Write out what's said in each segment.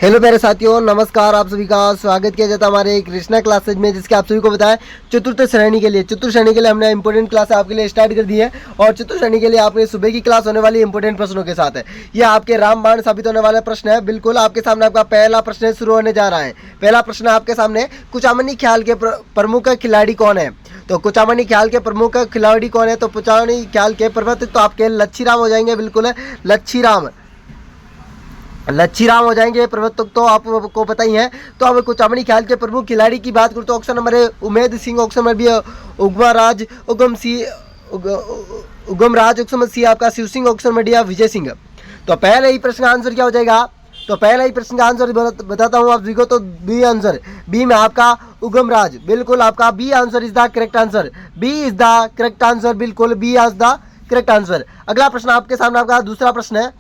Hello मेरे साथियों, नमस्कार। आप सभी का स्वागत किया जाता है हमारे कृष्णा क्लासेज में, जिसके आप सभी को बताएं चतुर्थ श्रेणी के लिए हमने इंपॉर्टेंट क्लास आपके लिए स्टार्ट कर दी है। और चतुर्थ श्रेणी के लिए आपके सुबह की क्लास होने वाली इंपॉर्टेंट प्रश्नों के साथ है। यह आपके रामबाण साबित होने वाला प्रश्न है। बिल्कुल आपके सामने आपका पहला प्रश्न शुरू होने जा रहा है। पहला प्रश्न आपके सामने, कुचामनी ख्याल के प्रमुख खिलाड़ी कौन है? तो कुचामनी ख्याल के प्रमुख खिलाड़ी कौन है? तो कुचामनी ख्याल के प्रवर्तक तो आपके लच्छीराम हो जाएंगे। बिल्कुल है, लच्छीराम हो जाएंगे प्रवर्तक, तो आपको पता ही है। तो अब कुचामनी ख्याल के प्रमुख खिलाड़ी की बात करूँ तो ऑप्शन नंबर है Umed Singh, option number B Ugamraj, option number C आपका Shiv Singh, option number D Vijay Singh. तो पहले ही प्रश्न का आंसर क्या हो जाएगा? तो पहले ही प्रश्न का आंसर बताता हूँ आप सभी को। तो बी आंसर, बी में आपका उगमराज। बिल्कुल आपका B answer is the correct answer. B is the correct answer. बिल्कुल B is the correct answer. अगला प्रश्न आपके सामने, आपका दूसरा प्रश्न है,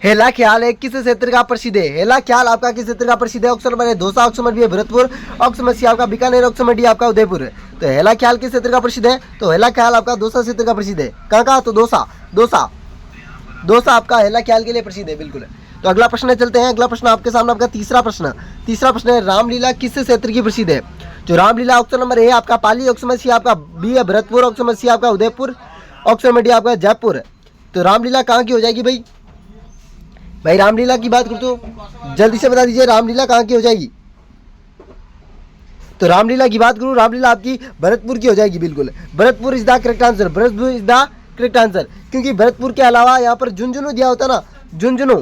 हेला ख्याल है किस क्षेत्र का प्रसिद्ध है? हेला ख्याल आपका किस क्षेत्र का प्रसिद्ध है? ऑप्शन नंबर है दौसा, ऑप्शन नंबर बी है भरतपुर, ऑप्शन नंबर सी आपका बीकानेर, ऑप्शन नंबर डी आपका उदयपुर। तो हेला ख्याल किस क्षेत्र का प्रसिद्ध है? तो हेला ख्याल आपका दौसा क्षेत्र का प्रसिद्ध है। कहाँ? तो दौसा आपका हेला ख्याल के लिए प्रसिद्ध है। बिल्कुल। तो अगला प्रश्न चलते हैं। अगला प्रश्न आपके सामने, आपका तीसरा प्रश्न है, रामलीला किस क्षेत्र की प्रसिद्ध है? जो रामलीला ऑप्शन नंबर ए आपका पाली, ऑप्शन नंबर सी आपका बी है भरतपुर, ऑप्शन नंबर सी आपका उदयपुर, ऑप्शन नंबर डी आपका जयपुर। तो रामलीला कहाँ की हो जाएगी भाई रामलीला की बात करूँ तो जल्दी से बता दीजिए, रामलीला कहाँ की हो जाएगी? तो रामलीला की बात करूँ, रामलीला आपकी भरतपुर की हो जाएगी। बिल्कुल, Bharatpur is the correct answer. Bharatpur is the correct answer, क्योंकि भरतपुर के अलावा यहाँ पर झुंझुनू दिया होता ना, झुंझुनू।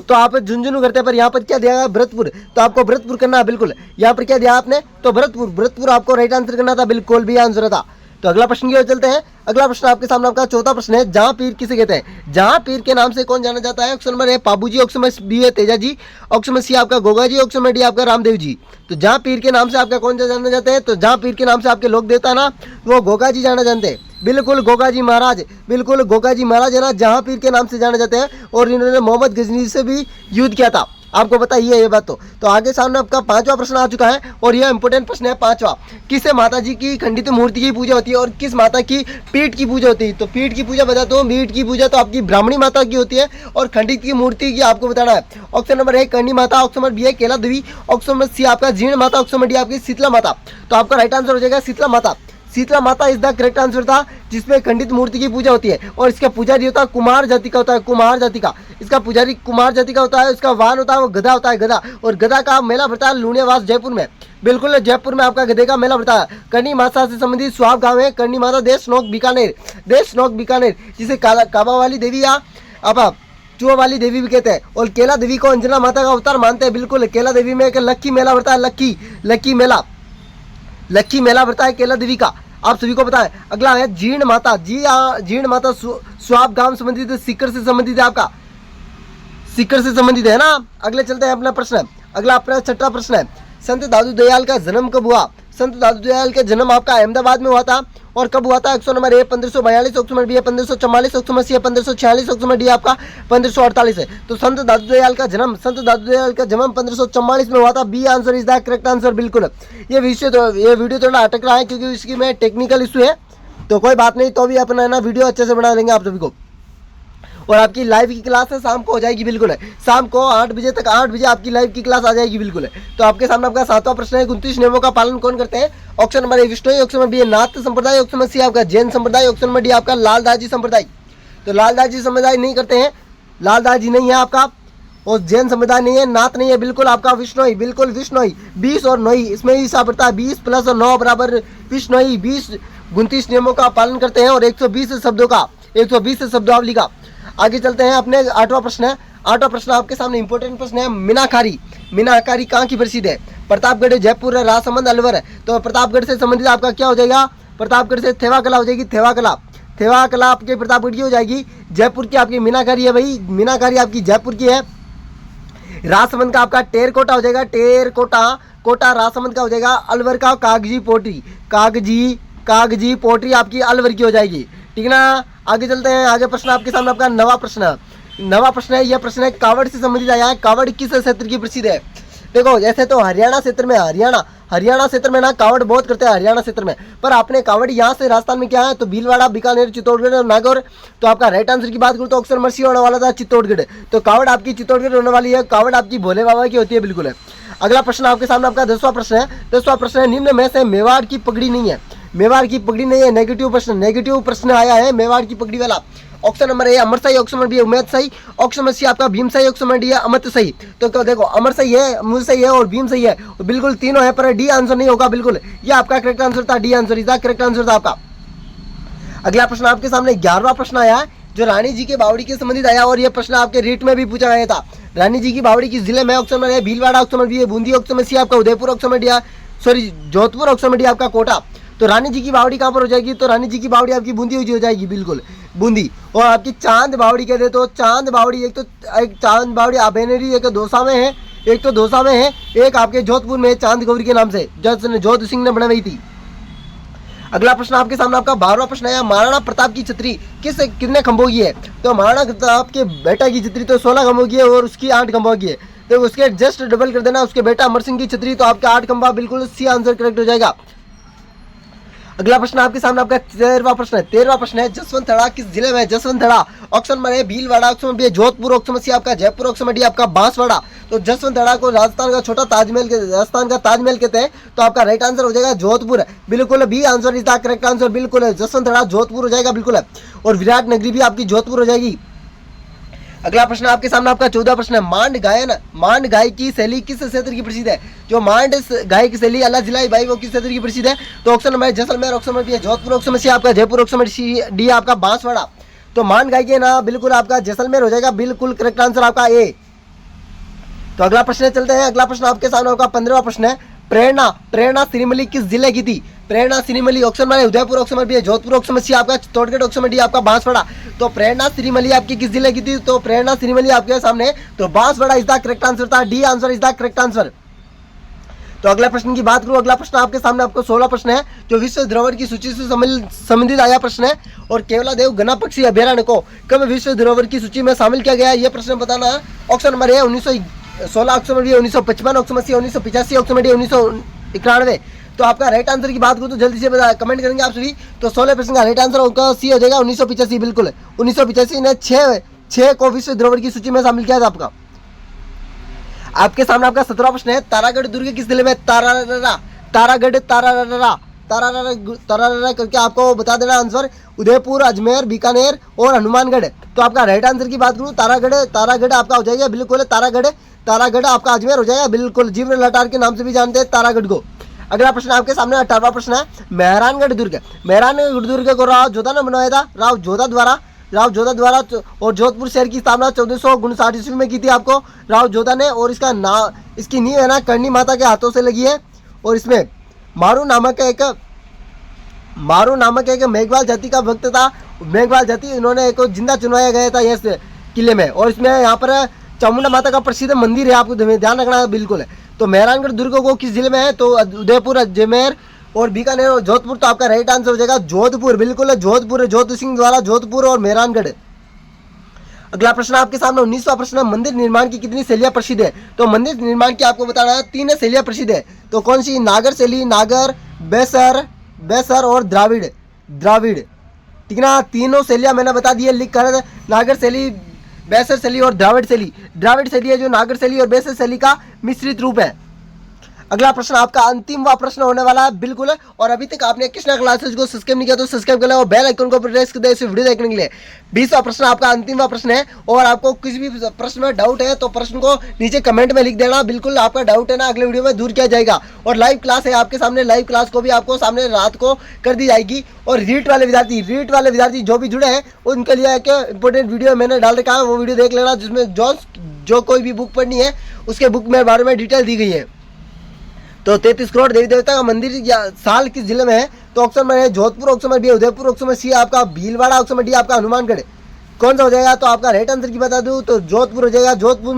तो आप झुंझुनू करते हैं, पर यहाँ पर क्या दिया? भरतपुर। तो आपको भरतपुर करना है। बिल्कुल, यहाँ पर क्या दिया आपने? तो भरतपुर आपको राइट आंसर करना था। बिल्कुल भी आंसर था। तो अगला प्रश्न की ओर चलते हैं। अगला प्रश्न आपके सामने, आपका चौथा प्रश्न है, जहां पीर किसे कहते हैं? जहां पीर के नाम से कौन जाना जाता है? Option number A Pabu ji, option number B है Teja ji, option number C आपका Goga ji, option number D आपका रामदेव जी। तो जहां पीर के नाम से आपका कौन जाना जाते हैं? तो जहां पीर के नाम से आपके लोग देवता ना, वो गोगा जी जाना जानते हैं। बिल्कुल गोगा जी महाराज। बिल्कुल गोगा जी महाराज है ना, जहां पीर के नाम से जाने जाते हैं। और इन्होंने मोहम्मद गजनी से भी युद्ध किया था, आपको पता ही है ये बात। तो आगे सामने आपका पांचवा प्रश्न आ चुका है, और यह इंपोर्टेंट प्रश्न है पांचवा। किस माता जी की खंडित मूर्ति की पूजा होती है और किस माता की पीठ की पूजा होती है? तो पीठ की पूजा बताता हूँ। पीठ की पूजा तो आपकी ब्राह्मणी माता की होती है, और खंडित की मूर्ति की आपको बताना है। ऑप्शन नंबर ए कर्णी माता, ऑप्शन नंबर बी है केला देवी, ऑप्शन नंबर सी आपका जीर्ण माता, ऑप्शन नंबर डी आपकी शीतला माता। तो आपका राइट आंसर हो जाएगा शीतला माता। शीतला माता इज द करेक्ट आंसर था, जिसमें खंडित मूर्ति की पूजा होती है। और इसका पुजारी होता है कुमार जाति का होता है, कुमार जाति का। इसका पुजारी कुमार जाति का होता है। इसका वाहन होता है वो गधा होता है, गधा। और गधा का मेला भरता है लूणेवास जयपुर में। बिल्कुल, जयपुर में आपका गधे का मेला भरता है। कर्णी माता से संबंधित स्वाब गांव है कर्णी माता, देश नोक बीकानेर, जिसे काबा वाली देवी या अब चुआ वाली देवी भी कहते हैं। और केला देवी को अंजना माता का अवतार मानते हैं। बिल्कुल, केला देवी में एक लक्की मेला भरता है, लक्की मेला भरता है केला देवी का, आप सभी को पता है। अगला है जीर्ण माता। जी हाँ, जीर्ण माता स्वाब गांव संबंधित, सीकर से संबंधित है, आपका सीकर से संबंधित है ना। अगले चलते हैं अपना प्रश्न। अगला अपना छठा प्रश्न है, संत दादू दयाल का जन्म कब हुआ? संत दादू दयाल का जन्म आपका अहमदाबाद में हुआ था। और कब हुआ था? Option number A 1542, option number B 1544, option number C 1546, option number D आपका 1548 है। तो संत दादू दयाल का जन्म 1544 में हुआ था। B answer is the correct answer. बिल्कुल, ये वीडियो थोड़ा अटक रहा है, क्योंकि इसकी में टेक्निकल इशू है। तो कोई बात नहीं, तो भी अपना है ना वीडियो अच्छे से बना लेंगे आप सभी को। और आपकी लाइव की क्लास है शाम को हो जाएगी। बिल्कुल है, शाम को 8 बजे तक, 8 बजे आपकी लाइव की क्लास आ जाएगी। बिल्कुल है। तो आपके सामने आपका सातवां प्रश्न है, 29 नियमों का पालन कौन करते हैं? Option number A Vishnu, option number B Nath संप्रदाय, ऑप्शन नंबर सी आपका जैन संप्रदाय, ऑप्शन नंबर डी आपका लालदास जी संप्रदाय। तो लालदास जी संप्रदाय नहीं करते हैं, लालदास जी नहीं है आपका, और जैन संप्रदाय नहीं है, नाथ नहीं है। बिल्कुल आपका विष्णोई। बिल्कुल विष्णोई। 20 और 9 इसमें ही हिसाब पड़ता है। 20 प्लस और 9 बराबर विष्णोई। 29 नियमों का पालन करते हैं, और 120 शब्दावली का। आगे चलते हैं अपने आठवां प्रश्न है। आठवां प्रश्न आपके सामने इंपॉर्टेंट प्रश्न है, मीनाकारी कहाँ की प्रसिद्ध है? प्रतापगढ़, जयपुर, राजसमंद, अलवर है। तो प्रतापगढ़ से संबंधित आपका क्या हो जाएगा? प्रतापगढ़ से थेवा कला हो जाएगी। थेवा कला आपके प्रतापगढ़ की हो जाएगी। जयपुर की आपकी मीनाकारी है भाई, मीनाकारी आपकी जयपुर की है। राजसमंद का आपका टेरकोटा हो जाएगा, कोटा राजसमंद का हो जाएगा। अलवर का कागजी पोट्री आपकी अलवर की हो जाएगी। ठीक है ना। आगे चलते हैं। आगे प्रश्न आपके सामने, आपका नवा प्रश्न है। यह प्रश्न है कावड़ से संबंधित आया है। कावड़ किस क्षेत्र की प्रसिद्ध है? देखो ऐसे तो हरियाणा क्षेत्र में, हरियाणा क्षेत्र में ना कावड़ बहुत करते हैं हरियाणा क्षेत्र में, पर आपने कावड़ यहाँ से राजस्थान में क्या है तो भीलवाड़ा, बीकानेर, चित्तौड़गढ़ और नागौर। तो आपका राइट आंसर की बात करूँ तो अक्सर मर्सी होने वाला था चित्तौड़गढ़। तो कावड़ आपकी चित्तौड़गढ़ होने वाली है, कावड़ आपकी भोले बाबा की होती है, बिल्कुल है। अगला प्रश्न आपके सामने आपका 10वां प्रश्न है। 10वां प्रश्न है, निम्न में से मेवाड़ की पगड़ी नहीं है। मेवाड़ की पगड़ी नहीं है, नेगेटिव प्रश्न आया है मेवाड़ की पगड़ी वाला। ऑप्शन नंबर ए अमर सही, ऑप्शन नंबर बी उमेद सही, ऑप्शन नंबर सी आपका भीम सही, ऑप्शन नंबर डी है अमृत सही। तो देखो अमर सही है, मुझ सही है और भीम सही है, बिल्कुल तीनों है, पर डी आंसर नहीं होगा। बिल्कुल ये आपका करेक्ट आंसर था, D answer is the correct answer था आपका। अगला प्रश्न आपके सामने 11वां प्रश्न आया है जो रानी जी के बावड़ी के संबंधित आया, और यह प्रश्न आपके रीट में भी पूछा गया था। रानी जी की बावड़ी किस जिले में? Option number A Bhilwara, option number B Bundi, option number C आपका Udaipur, option number D Jodhpur, option number D आपका कोटा। तो रानी जी की बावड़ी कहाँ पर हो जाएगी? तो रानी जी की बावड़ी आपकी बूंदी हो जाएगी, बिल्कुल बूंदी। और आपकी चांद बावड़ी कहते तो चांद बावड़ी, एक चांद बावड़ी आबेनरी एक दौसा में है, एक तो दौसा में है, एक आपके जोधपुर में चांद गौरी के नाम से जोध सिंह ने बनवाई थी। अगला प्रश्न आपके सामने आपका 12वां प्रश्न है, महाराणा प्रताप की छतरी कितने खंभों की है? तो महाराणा प्रताप के बेटा की छतरी तो 16 खंभों की है और उसकी 8 खंभों की है। तो उसके जस्ट डबल कर देना, उसके बेटा अमर सिंह की छतरी, तो आपका 8 खंभा, बिल्कुल सी आंसर करेक्ट हो जाएगा। अगला प्रश्न आपके सामने आपका 13वां प्रश्न है। 13वां प्रश्न है, जसवंतगढ़ किस जिले में है? Jaswantgarh option number A Bhilwara, option number B Jodhpur, option number C आपका जयपुर, ऑप्शन नंबर डी आपका बांसवाड़ा। तो जसवंतगढ़ को राजस्थान का छोटा ताजमहल राजस्थान का ताजमहल कहते हैं। तो आपका राइट आंसर हो जाएगा जोधपुर, बिल्कुल B answer is the correct answer, बिल्कुल है जसवंतगढ़ जोधपुर हो जाएगा, बिल्कुल है। और विराट नगरी भी आपकी जोधपुर हो जाएगी। अगला प्रश्न आपके सामने आपका 14वां प्रश्न है, मांड गाय की शैली किस क्षेत्र की प्रसिद्ध है? जो मांड गाय की शैली अल्लाह जिलाई भाई वो किस क्षेत्र की प्रसिद्ध है? तो option number Jaisalmer, option number B Jodhpur, option number C आपका Jaipur, option number C D आपका बांसवाड़ा। तो मांड गाय के ना बिल्कुल आपका जैसलमेर हो जाएगा, बिल्कुल करेक्ट आंसर आपका ए। तो अगला प्रश्न चलते हैं। अगला प्रश्न आपके सामने आपका 15वां प्रश्न है, प्रेरणा श्रीमली किस जिले की थी? Prerna Shrimali option number Udaipur, option number B Jodhpur, option number C आपका चित्तौड़गढ़, ऑप्शन नंबर डी आपका बांसवाड़ा। तो प्रेरणा श्रीमली आपकी किस जिले की थी? तो प्रेरणा श्रीमली आपके सामने तो Banswara is the correct answer था, D answer is the correct answer. तो अगला प्रश्न की बात करूं, अगला प्रश्न आपके सामने आपको 16 प्रश्न है जो विश्व धरोहर की सूची से संबंधित आया प्रश्न है। और केवलादेव घना पक्षी अभ्यारण्य को कब विश्व धरोहर की सूची में शामिल किया गया? यह प्रश्न बताना है। Option number A 1916, option number B 1955, option number C 1985, option number D 1991। तो आपका राइट आंसर की बात करूं तो जल्दी से कमेंट करेंगे आप सभी। तो 16 प्रश्न का राइट आंसर होगा सी हो जाएगा 1985, बिल्कुल 1985 ने 6 को विश्व धरोहर की सूची में शामिल किया था आपका। आपके सामने आपका 17वां प्रश्न है, तारागढ़ दुर्ग किस जिले में? तारागढ़ करके आपको बता देना आंसर, उदयपुर, अजमेर, बीकानेर और हनुमानगढ़। तो आपका राइट आंसर की बात करूं तारागढ़ आपका हो जाएगा, बिल्कुल तारागढ़ आपका अजमेर हो जाएगा, बिल्कुल जीवन लटार के नाम से भी जानते हैं तारागढ़ को। अगला प्रश्न आपके सामने 18वां प्रश्न है, मेहरानगढ़ दुर्ग को राव जोधा ने बनवाया था, राव जोधा द्वारा और जोधपुर शहर की स्थापना 1459 ईस्वी में की थी आपको राव जोधा ने। और इसकी नींव है ना करणी माता के हाथों से लगी है। और इसमें मारू नामक एक मेघवाल जाति का भक्त था, मेघवाल जाति इन्होंने एक जिंदा चुनवाया गया था इस किले में। और इसमें यहाँ पर चामुंडा माता का प्रसिद्ध मंदिर है, आपको ध्यान रखना है, बिल्कुल है। तो मेहरानगढ़ दुर्ग को किस जिले में है? तो उदयपुर, अजमेर और बीकानेर और जोधपुर। तो आपका राइट आंसर हो जाएगा जोधपुर, बिल्कुल जोधपुर, जोध सिंह द्वारा जोधपुर और मेहरानगढ़। अगला प्रश्न आपके सामने 19वां प्रश्न है, मंदिर निर्माण की कितनी शैलियां प्रसिद्ध है? तो मंदिर निर्माण की आपको बताना है 3 शैलियां प्रसिद्ध है। तो कौन सी? नागर शैली, नागर, बेसर और द्राविड़। ठीक ना, तीनों शैलियां मैंने बता दी है लिख कर, नागर शैली, बेसर शैली और द्राविड़ शैली है जो नागर शैली और बेसर शैली का मिश्रित रूप है। अगला प्रश्न आपका अंतिमवां प्रश्न होने वाला है, बिल्कुल। और अभी तक आपने कृष्णा क्लासेज को सब्सक्राइब नहीं किया तो सब्सक्राइब कर ले और बेल आइकन को प्रेस कर दे इस वीडियो देखने के लिए। 20वां प्रश्न आपका अंतिमवां प्रश्न है। और आपको किसी भी प्रश्न में डाउट है तो प्रश्न को नीचे कमेंट में लिख देना, बिल्कुल आपका डाउट है ना अगले वीडियो में दूर किया जाएगा। और लाइव क्लास है आपके सामने, लाइव क्लास को भी आपको सामने रात को कर दी जाएगी। और रीट वाले विद्यार्थी जो भी जुड़े हैं उनके लिए एक इंपॉर्टेंट वीडियो मैंने डाल रखा है, वो वीडियो देख लेना, जिसमें जो कोई भी बुक पढ़नी है उसके बुक में बारे में डिटेल दी गई है। तो 33 करोड़ देवी देवता का मंदिर साल किस जिले में है? तो ऑप्शन में है जोधपुर, ऑप्शन में बी उदयपुर, ऑप्शन में सी आपका भीलवाड़ा, ऑप्शन में डी आपका हनुमानगढ़। कौन सा हो जाएगा? तो आपका राइट आंसर की बता दूं तो जोधपुर हो जाएगा। जोधपुर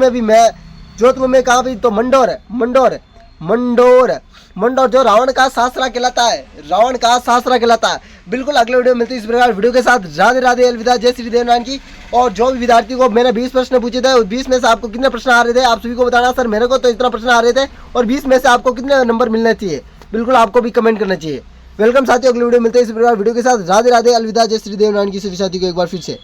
में कहाँ भी? तो मंडोर मंडोर। मंडोर जो रावण का सासरा कहलाता है, रावण का सासरा कहलाता है। बिल्कुल अगले वीडियो में मिलते हैं इस प्रकार वीडियो के साथ। राधे राधे, अलविदा, जय श्री देवनारायण की। और जो भी विद्यार्थी को मैंने 20 प्रश्न पूछे थे, उस 20 में से आपको कितने प्रश्न आ रहे थे आप सभी को बताना। सर मेरे को तो इतना प्रश्न आ रहे थे, और 20 में से आपको कितने नंबर मिलने चाहिए, बिल्कुल आपको भी कमेंट करना चाहिए। वेलकम साथियों, अगले वीडियो मिलते हैं इस प्रकार वीडियो के साथ। राधे राधे, अलविदा, जय श्री देवनारायण की सभी साथी को एक बार फिर से।